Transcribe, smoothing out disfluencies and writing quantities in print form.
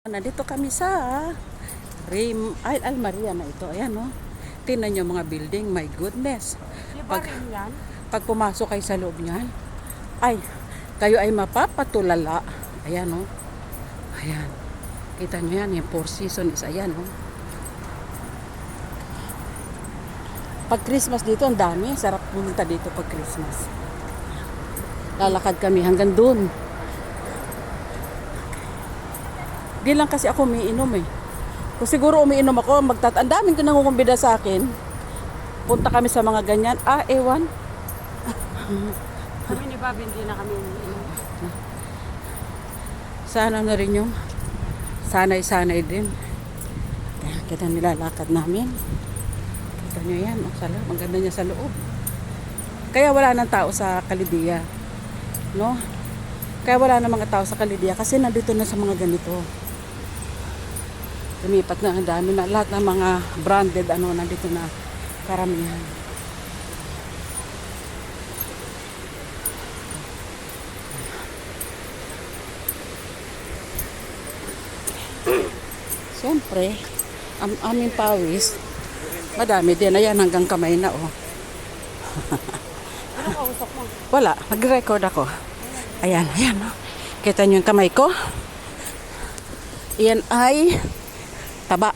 Nandito kami sa Al Maria na ito. Ayan, no? Tingnan nyo mga building. My goodness. Pag pumasok kayo sa loob niyan, kayo ay mapapatulala. Ayan, no? Ayan. Kita nyo yan. Yung Four Seasons. Ayan, no? Pag Christmas dito, ang dami. Sarap pumunta dito pag Christmas. Lalakad kami hanggang dun. Di lang kasi ako umiinom eh. Kung siguro umiinom ako, ang daming nangungumbida sa akin. Punta kami sa mga ganyan. Ewan. Kami ni Bob, hindi na kami umiinom. Sana na rin yung sanay-sanay din. Kaya kita nilalakad namin. Kita nyo yan. Ang ganda niya sa loob. Kaya wala nang tao sa Kalidia. No? Kaya wala na mga tao sa Kalidia kasi nandito na sa mga ganito. Lumipat na ang dami na. Lahat ng mga branded nandito na karamihan. Siyempre, ang aming pawis, madami din. Ayan, hanggang kamay na, oh. Ano kausap mo? Wala, mag-record ako. Ayan, ayan, oh. Kita nyo yung kamay ko? Iyan ay taba.